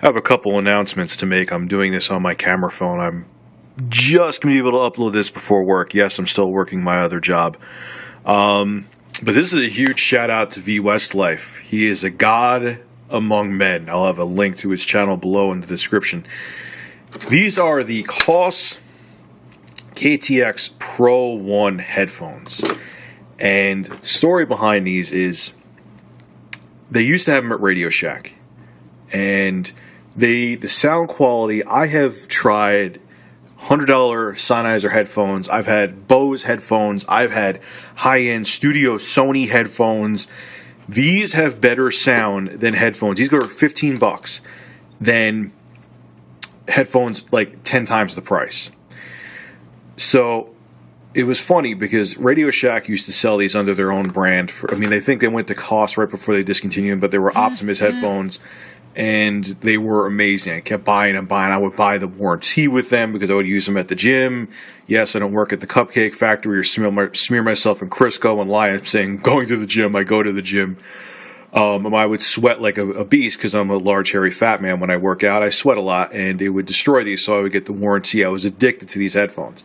I have a couple announcements to make. I'm doing this on my camera phone. I'm just going to be able to upload this before work. Yes, I'm still working my other job. But this is a huge shout out to V Westlife. He is a god among men. I'll have a link to his channel below in the description. These are the KOS KTX Pro 1 headphones. And the story behind these is they used to have them at Radio Shack. And the sound quality, I have tried $100 Sennheiser headphones. I've had Bose headphones. I've had high-end studio Sony headphones. These have better sound than headphones. These go for $15 than headphones like 10 times the price. So it was funny because Radio Shack used to sell these under their own brand. They think they went to KOS right before they discontinued them, but they were Optimus headphones. And they were amazing. I kept buying and buying. I would buy the warranty with them because I would use them at the gym. Yes, I don't work at the Cupcake Factory or smear myself in Crisco and lie saying, going to the gym, I go to the gym. I would sweat like a beast because I'm a large, hairy, fat man. When I work out, I sweat a lot, and it would destroy these, so I would get the warranty. I was addicted to these headphones.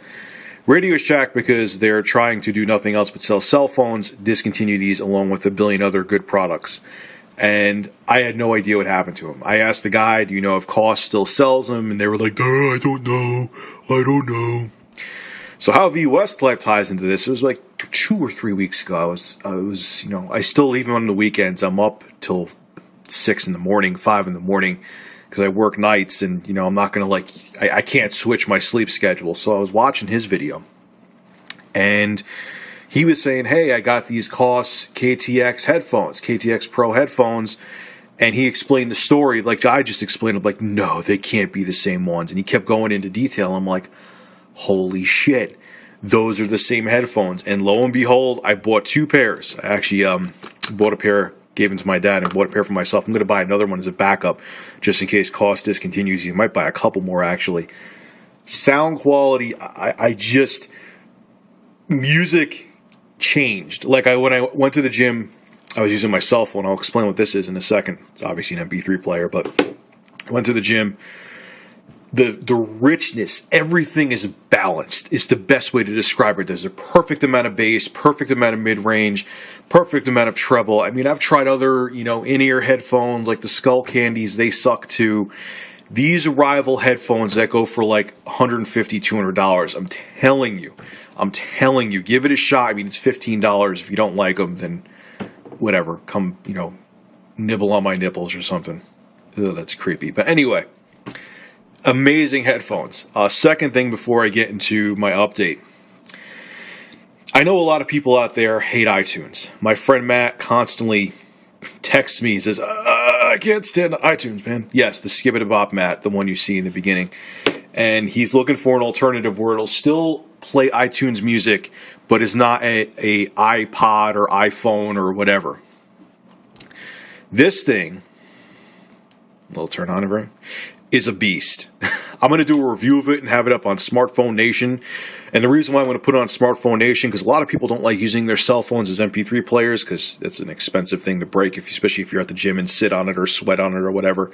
Radio Shack, because they're trying to do nothing else but sell cell phones, discontinue these along with a billion other good products. And I had no idea what happened to them. I asked the guy, do you know if KOS still sells them? And they were like, I don't know. So how V Westlife ties into this, it was like 2 or 3 weeks ago. I still leave them on the weekends. I'm up till 6 in the morning, 5 in the morning, because I work nights, and, I'm not going to I can't switch my sleep schedule. So I was watching his video, and he was saying, hey, I got these KOS KTX headphones, KTX Pro headphones, and he explained the story like I just explained. I'm like, no, they can't be the same ones. And he kept going into detail. I'm like, holy shit, those are the same headphones. And lo and behold, I bought 2 pairs. I actually bought a pair, gave them to my dad, and bought a pair for myself. I'm going to buy another one as a backup just in case KOS discontinues. You might buy a couple more, actually. Sound quality, music changed. When I went to the gym, I was using my cell phone. I'll explain what this is in a second. It's obviously an MP3 player, but I went to the gym. The richness, everything is balanced. It's the best way to describe it. There's a perfect amount of bass, perfect amount of mid-range, perfect amount of treble. I've tried other, in-ear headphones like the Skull Candies. They suck too. These rival headphones that go for like $150, $200. I'm telling you, give it a shot. It's $15. If you don't like them, then whatever. Come, nibble on my nipples or something. Ugh, that's creepy. But anyway, amazing headphones. Second thing before I get into my update. I know a lot of people out there hate iTunes. My friend Matt constantly texts me and says, I can't stand iTunes, man. Yes, the Skibbity-Bop Matt, the one you see in the beginning. And he's looking for an alternative where it'll still play iTunes music, but it's not a iPod or iPhone or whatever. This thing, a little turn on over, is a beast. I'm going to do a review of it and have it up on Smartphone Nation. And the reason why I'm going to put it on Smartphone Nation, because a lot of people don't like using their cell phones as MP3 players, because it's an expensive thing to break, especially if you're at the gym and sit on it or sweat on it or whatever.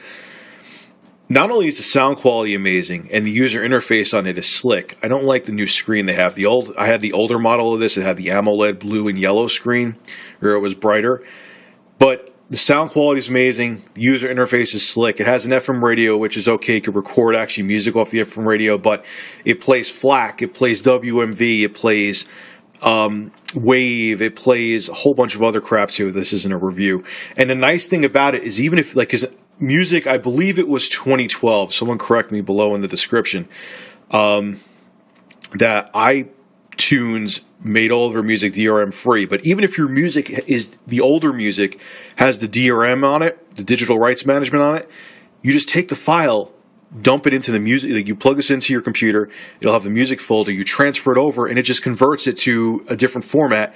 Not only is the sound quality amazing, and the user interface on it is slick. I don't like the new screen they have. I had the older model of this. It had the AMOLED blue and yellow screen, where it was brighter. But the sound quality is amazing. The user interface is slick. It has an FM radio, which is okay. It can record actually music off the FM radio, but it plays FLAC. It plays WMV. It plays Wave. It plays a whole bunch of other crap too. This isn't a review. And the nice thing about it is, even if music, I believe it was 2012. Someone correct me below in the description. That iTunes made all of their music DRM free. But even if your music is the older music, has the DRM on it, the digital rights management on it, you just take the file, dump it into the music. You plug this into your computer. It'll have the music folder. You transfer it over, and it just converts it to a different format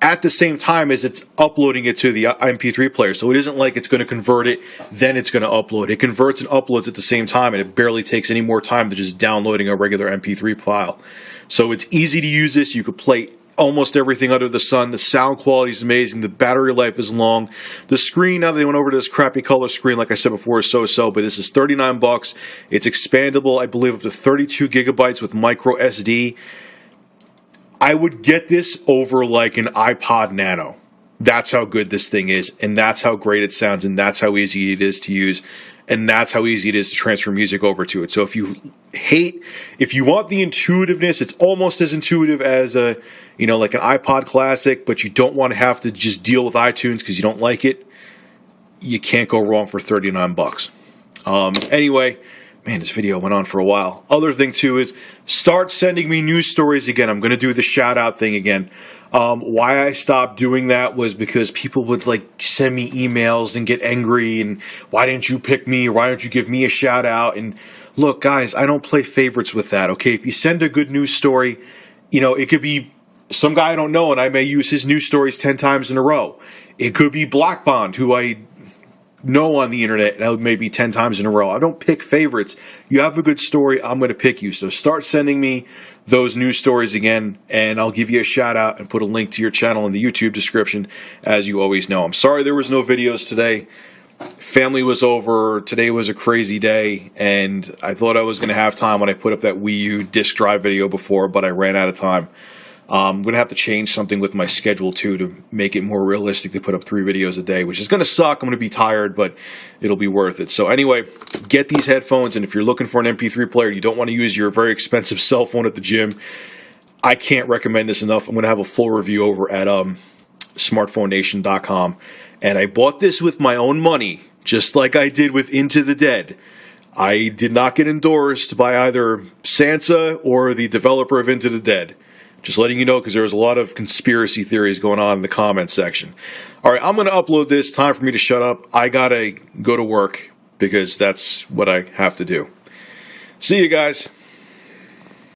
at the same time as it's uploading it to the MP3 player. So it isn't like it's going to convert it, then it's going to upload. It converts and uploads at the same time, and it barely takes any more time than just downloading a regular MP3 file. So it's easy to use this. You could play almost everything under the sun. The sound quality is amazing. The battery life is long. The screen, now that they went over to this crappy color screen, like I said before, is so-so, but this is $39. It's expandable, I believe, up to 32 gigabytes with micro SD. I would get this over like an iPod Nano. That's how good this thing is, and that's how great it sounds, and that's how easy it is to use, and that's how easy it is to transfer music over to it. So if you want the intuitiveness, it's almost as intuitive as like an iPod Classic, but you don't want to have to just deal with iTunes because you don't like it, you can't go wrong for $39. Anyway, man, this video went on for a while. Other thing, too, is start sending me news stories again. I'm going to do the shout-out thing again. Why I stopped doing that was because people would send me emails and get angry and why didn't you pick me, or why don't you give me a shout out? And look, guys, I don't play favorites with that. Okay, if you send a good news story, it could be some guy I don't know and I may use his news stories 10 times in a row. It could be Black Bond, who I know on the internet, and maybe 10 times in a row. I don't pick favorites. You have a good story, I'm going to pick you. So start sending me those news stories again, and I'll give you a shout out and put a link to your channel in the YouTube description, as you always know. I'm sorry there was no videos today. Family was over. Today was a crazy day, and I thought I was going to have time when I put up that Wii U disk drive video before, but I ran out of time. I'm going to have to change something with my schedule, too, to make it more realistic to put up 3 videos a day, which is going to suck. I'm going to be tired, but it'll be worth it. So anyway, get these headphones, and if you're looking for an MP3 player, you don't want to use your very expensive cell phone at the gym, I can't recommend this enough. I'm going to have a full review over at smartphonenation.com. And I bought this with my own money, just like I did with Into the Dead. I did not get endorsed by either Sansa or the developer of Into the Dead. Just letting you know, because there's a lot of conspiracy theories going on in the comments section. All right, I'm going to upload this. Time for me to shut up. I got to go to work because that's what I have to do. See you guys.